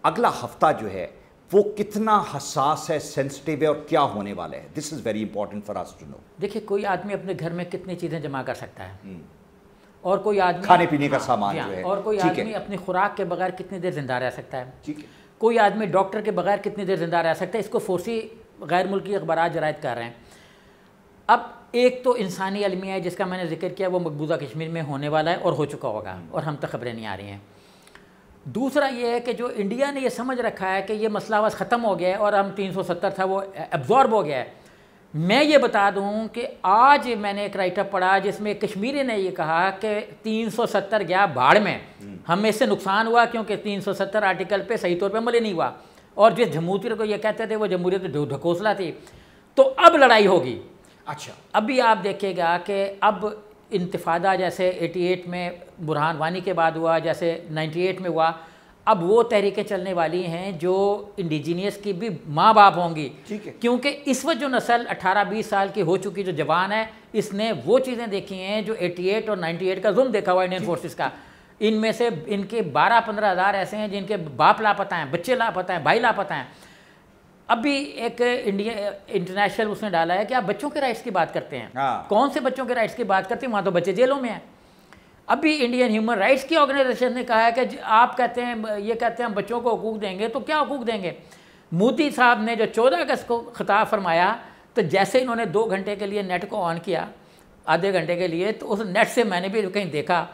اگلا ہفتہ جو ہے وہ کتنا حساس ہے, سینسٹیو ہے, اور کیا ہونے والا ہے. This is very important for us to know. دیکھیے کوئی آدمی اپنے گھر میں کتنی چیزیں جمع کر سکتا ہے, اور کوئی آدمی کھانے پینے کا سامان جو ہے, اور کوئی آدمی اپنی خوراک کے بغیر کتنی دیر زندہ رہ سکتا ہے, کوئی آدمی ڈاکٹر کے بغیر کتنی دیر زندہ رہ سکتا ہے. اس کو فورسی غیر ملکی اخبارات جرائد کر رہے ہیں. اب ایک تو انسانی المیہ ہے جس کا میں نے ذکر کیا, وہ مقبوضہ کشمیر میں ہونے والا ہے اور ہو چکا ہوگا, اور ہم تک خبریں نہیں آ رہی ہیں. دوسرا یہ ہے کہ جو انڈیا نے یہ سمجھ رکھا ہے کہ یہ مسئلہ بس ختم ہو گیا ہے اور ہم 370 تھا وہ ایبزارب ہو گیا ہے. میں یہ بتا دوں کہ آج میں نے ایک رائٹ اپ پڑھا جس میں کشمیری نے یہ کہا کہ 370 گیا بھاڑ میں, ہمیں اس سے نقصان ہوا کیونکہ 370 آرٹیکل پہ صحیح طور پہ عمل ہی نہیں ہوا, اور جس جمہوریت کو یہ کہتے تھے وہ جمہوریت ڈھکوسلا تھی. تو اب لڑائی ہوگی. اچھا, ابھی آپ دیکھیں گا کہ اب انتفاضہ جیسے 88 میں برہان وانی کے بعد ہوا, جیسے 98 میں ہوا, اب وہ تحریکیں چلنے والی ہیں جو انڈیجینئس کی بھی ماں باپ ہوں گی. کیونکہ اس وقت جو نسل 18-20 سال کی ہو چکی جو جوان ہے, اس نے وہ چیزیں دیکھی ہیں جو 88 اور 98 کا ظلم دیکھا ہوا ہے انڈین فورسز کا. ان میں سے ان کے 12-15 ہزار ایسے ہیں جن کے باپ لاپتہ ہیں, بچے لاپتہ ہیں, بھائی لاپتہ ہیں. ابھی ایک انٹرنیشنل اس نے ڈالا ہے کہ آپ بچوں کے رائٹس کی بات کرتے ہیں, کون سے بچوں کے رائٹس کی بات کرتے ہیں, وہاں تو بچے جیلوں میں ہیں. ابھی انڈین ہیومن رائٹس کی آرگنائزیشن نے کہا ہے کہ آپ کہتے ہیں, یہ کہتے ہیں ہم بچوں کو حقوق دیں گے, تو کیا حقوق دیں گے؟ مودی صاحب نے جو 14 اگست کو خطاب فرمایا, تو جیسے انہوں نے 2 گھنٹے کے لیے نیٹ کو آن کیا, آدھے گھنٹے کے لیے, تو اس نیٹ سے میں نے بھی کہیں دیکھا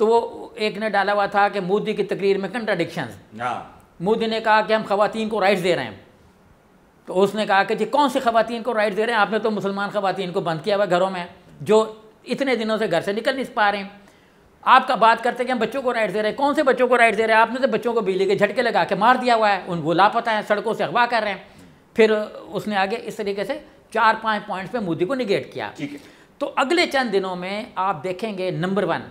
تو وہ ایک نے ڈالا ہوا تھا کہ مودی کی تقریر میں کنٹراڈکشنز. مودی نے کہا کہ ہم خواتین کو رائٹس دے رہے ہیں, تو اس نے کہا کہ جی کون سی خواتین کو رائٹس دے رہے ہیں, آپ نے تو مسلمان خواتین کو بند کیا ہوا گھروں میں جو اتنے دنوں سے گھر سے نکل نہیں پا رہے ہیں. آپ کا بات کرتے ہیں کہ ہم بچوں کو رائٹس دے رہے ہیں, کون سے بچوں کو رائٹس دے رہے ہیں؟ آپ نے تو بچوں کو بجلی کے جھٹکے لگا کے مار دیا ہوا ہے, ان وہ لاپتہ ہیں, سڑکوں سے اغوا کر رہے ہیں. پھر اس نے آگے اس طریقے سے 4-5 پوائنٹس پہ مودی کو نگیٹ کیا. تو اگلے چند دنوں میں آپ دیکھیں گے نمبر 1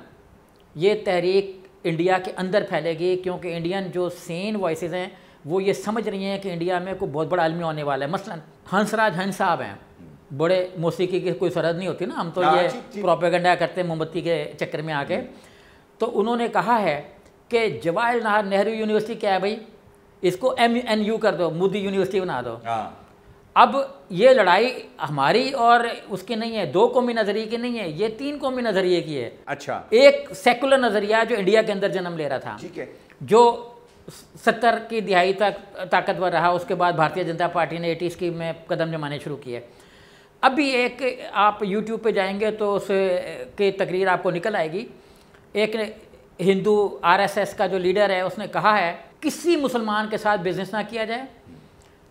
یہ تحریک انڈیا کے اندر پھیلے گی, کیونکہ انڈین جو سین وائسز ہیں وہ یہ سمجھ رہی ہیں کہ انڈیا میں کوئی بہت بڑا عالمی ہونے والا ہے. مثلا ہنس راج ہنس صاحب ہیں, بڑے موسیقی کی کوئی سرحد نہیں ہوتی نا, ہم تو یہ پروپیگنڈا کرتے ہیں موم بتی کے چکر میں آ کے. تو انہوں نے کہا ہے کہ جواہر نہرو یونیورسٹی کیا ہے بھائی, اس کو MNU کر دو, مودی یونیورسٹی بنا دو. اب یہ لڑائی ہماری اور اس کی نہیں ہے, 2 قومی نظریے کی نہیں ہے, یہ 3 قومی نظریے کی ہے. اچھا, ایک سیکولر نظریہ جو انڈیا کے اندر جنم لے رہا تھا, جو 70 کی دہائی تک طاقتور رہا, اس کے بعد بھارتیہ جنتا پارٹی نے 80s کی میں قدم جمانے شروع کیے. ابھی ایک آپ یوٹیوب پہ جائیں گے تو اس کی تقریر آپ کو نکل آئے گی. ایک ہندو RSS کا جو لیڈر ہے اس نے کہا ہے کسی مسلمان کے ساتھ بزنس نہ کیا جائے,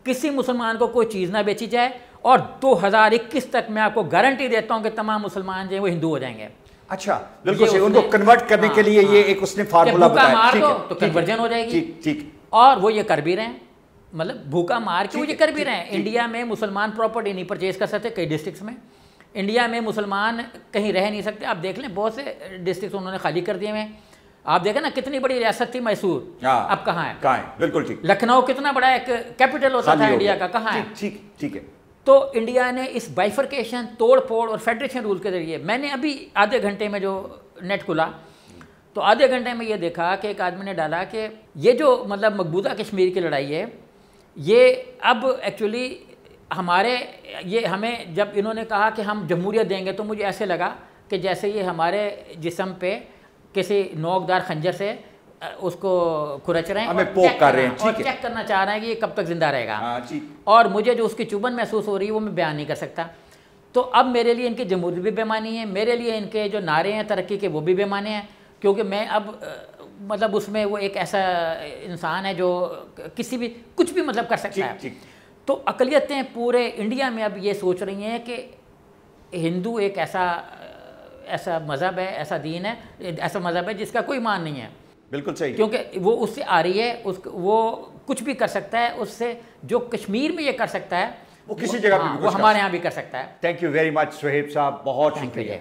کسی مسلمان کو کوئی چیز نہ بیچی جائے, اور 2021 تک میں آپ کو گارنٹی دیتا ہوں کہ تمام مسلمان جو ہیں وہ ہندو ہو جائیں گے. اچھا, بالکل ان کو کنورٹ کرنے کے لیے یہ ایک اس نے فارمولا بتایا. مار دو تو کنورجن ہو جائے گی. ٹھیک, اور وہ یہ کر بھی رہے ہیں, مطلب بھوکا مار کے وہ یہ کر بھی رہے ہیں. انڈیا میں مسلمان پراپرٹی نہیں پرچیز کر سکتے کئی ڈسٹرکٹس میں, انڈیا میں مسلمان کہیں رہ نہیں سکتے. آپ دیکھ لیں بہت سے ڈسٹرکٹس انہوں نے خالی کر دیے ہیں. آپ دیکھیں نا کتنی بڑی ریاست تھی میسور, اب کہاں ہے؟ بالکل ٹھیک. لکھنؤ کتنا بڑا ایک کیپٹل ہوتا تھا انڈیا کا, کہاں ہے؟ ٹھیک ہے. تو انڈیا نے اس بائیفرکیشن, توڑ پھوڑ اور فیڈریشن رول کے ذریعے, میں نے ابھی آدھے گھنٹے میں جو نیٹ کھلا تو آدھے گھنٹے میں یہ دیکھا کہ ایک آدمی نے ڈالا کہ یہ جو مطلب مقبوضہ کشمیر کی لڑائی ہے, یہ اب ایکچولی ہمیں جب انہوں نے کہا کہ ہم جمہوریت دیں گے تو مجھے ایسے لگا کہ جیسے یہ ہمارے جسم پہ کسی نوکدار خنجر سے اس کو کھرچ رہے ہیں, ہمیں پوک کر رہے ہیں, اور چیک کرنا چاہ رہے ہیں کہ یہ کب تک زندہ رہے گا. اور مجھے جو اس کی چبھن محسوس ہو رہی ہے وہ میں بیان نہیں کر سکتا. تو اب میرے لیے ان کی جمہوریت بھی بیمانی ہے, میرے لیے ان کے جو نعرے ہیں ترقی کے وہ بھی بیمانے ہیں, کیونکہ میں اب مطلب اس میں وہ ایک ایسا انسان ہے جو کسی بھی کچھ بھی مطلب کر سکتا ہے. تو اقلیتیں پورے انڈیا میں اب یہ سوچ رہی ہیں کہ ہندو ایک ایسا مذہب ہے, ایسا دین ہے, ایسا مذہب ہے جس کا کوئی مان نہیں ہے. بالکل صحیح, کیونکہ وہ اس سے آ رہی ہے, وہ کچھ بھی کر سکتا ہے, اس سے جو کشمیر میں یہ کر سکتا ہے وہ کسی جگہ پہ بھی وہ ہمارے یہاں بھی کر سکتا ہے. Thank you very much Suhaib صاحب, بہت شکریہ.